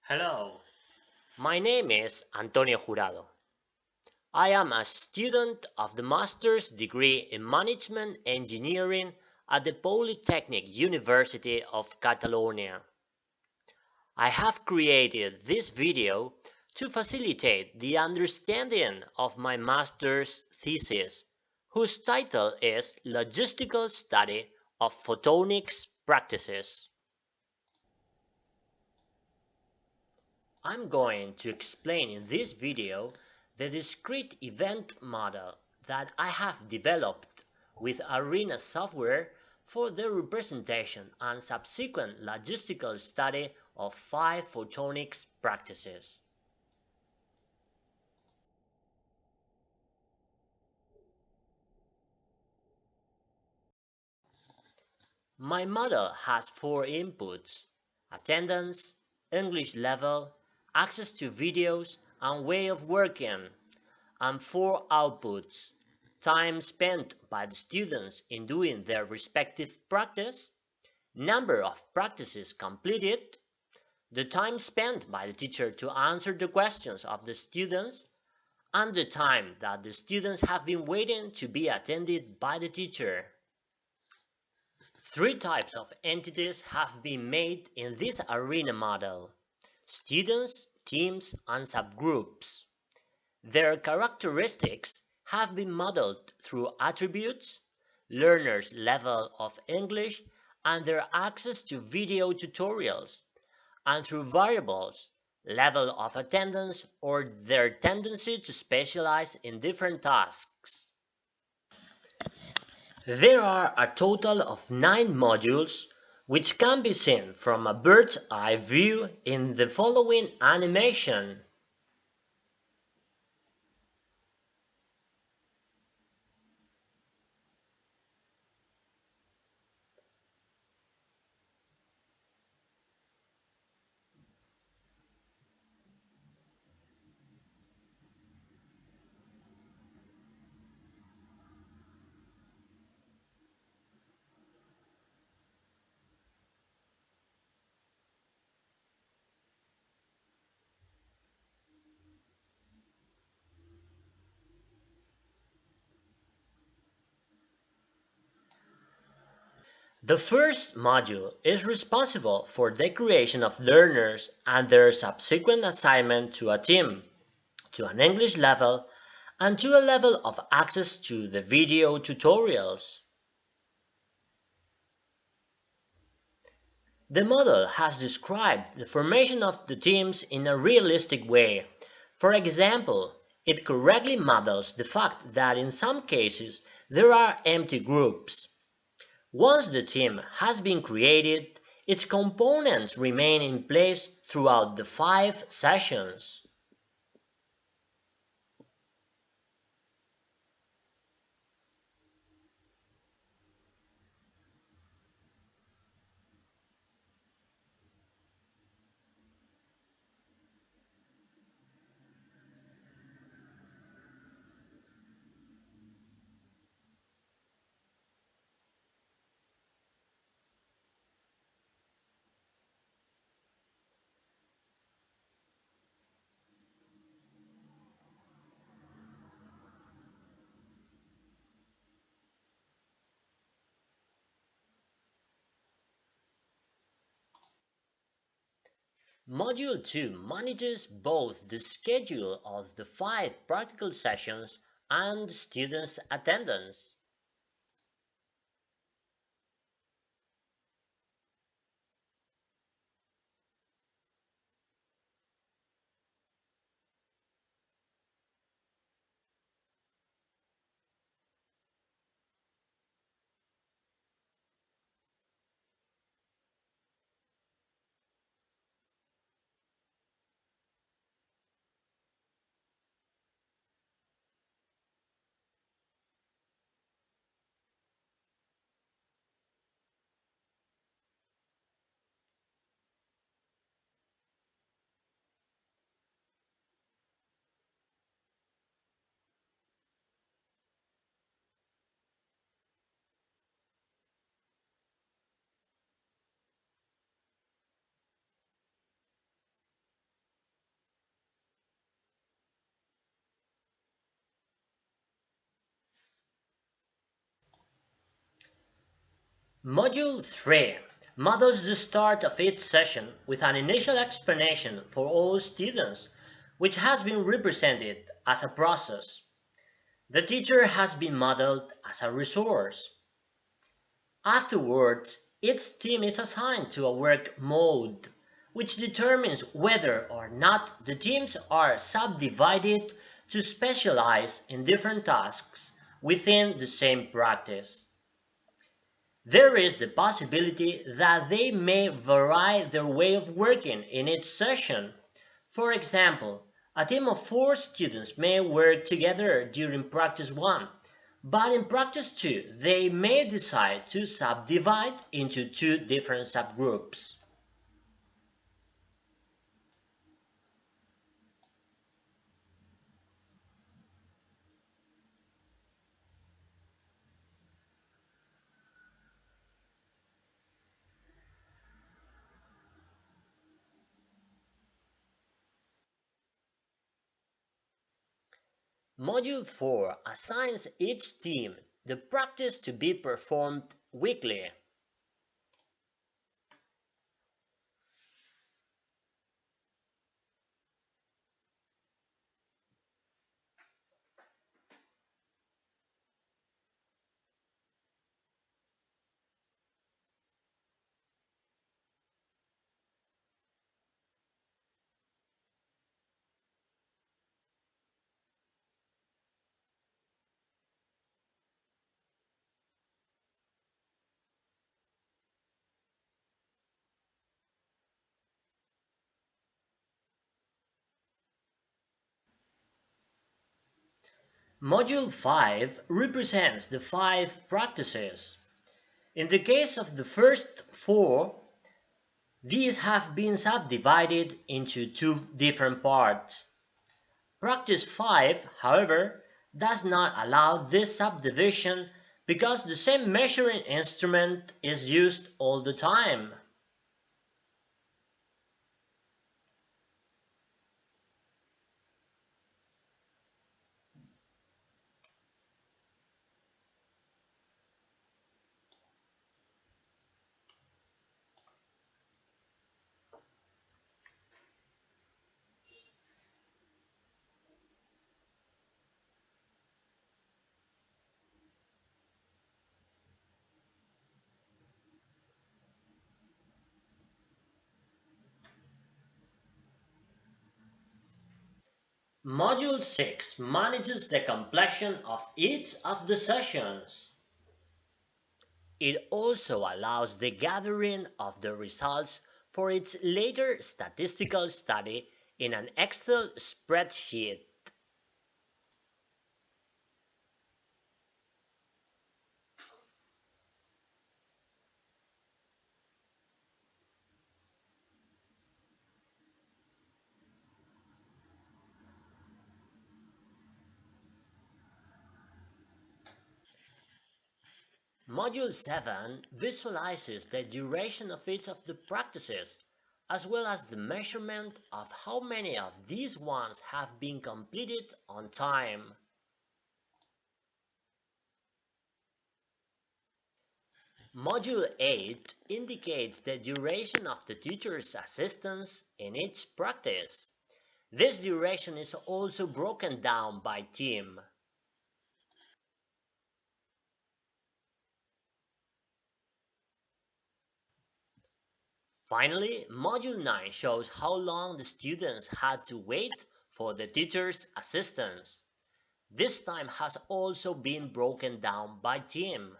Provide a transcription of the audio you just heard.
Hello, my name is Antonio Jurado. I am a student of the master's degree in management engineering at the Polytechnic University of Catalonia. I have created this video to facilitate the understanding of my master's thesis, whose title is Logistical Study of Photonics Practices. I'm going to explain in this video the discrete event model that I have developed with Arena software for the representation and subsequent logistical study of 5 photonics practices. My model has 4 inputs: attendance, English level, access to videos, and way of working, and 4 outputs: time spent by the students in doing their respective practice, number of practices completed, the time spent by the teacher to answer the questions of the students, and the time that the students have been waiting to be attended by the teacher. 3 types of entities have been made in this arena model: students, teams, and subgroups. Their characteristics have been modeled through attributes, learners' level of English and their access to video tutorials, and through variables, level of attendance or their tendency to specialize in different tasks. There are a total of 9 modules, which can be seen from a bird's eye view in the following animation. The first module is responsible for the creation of learners and their subsequent assignment to a team, to an English level, and to a level of access to the video tutorials. The model has described the formation of the teams in a realistic way. For example, it correctly models the fact that in some cases there are empty groups. Once the team has been created, its components remain in place throughout the 5 sessions. Module 2 manages both the schedule of the 5 practical sessions and students' attendance. Module 3 models the start of each session with an initial explanation for all students, which has been represented as a process. The teacher has been modeled as a resource. Afterwards, each team is assigned to a work mode, which determines whether or not the teams are subdivided to specialize in different tasks within the same practice. There is the possibility that they may vary their way of working in each session. For example, a team of 4 students may work together during practice 1, but in practice 2 they may decide to subdivide into 2 different subgroups. Module 4 assigns each team the practice to be performed weekly. Module 5 represents the 5 practices. In the case of the first 4, these have been subdivided into 2 different parts. Practice 5, however, does not allow this subdivision because the same measuring instrument is used all the time. Module 6 manages the completion of each of the sessions. It also allows the gathering of the results for its later statistical study in an Excel spreadsheet. Module 7 visualizes the duration of each of the practices, as well as the measurement of how many of these ones have been completed on time. Module 8 indicates the duration of the teacher's assistance in each practice. This duration is also broken down by team. Finally, Module 9 shows how long the students had to wait for the teacher's assistance. This time has also been broken down by team.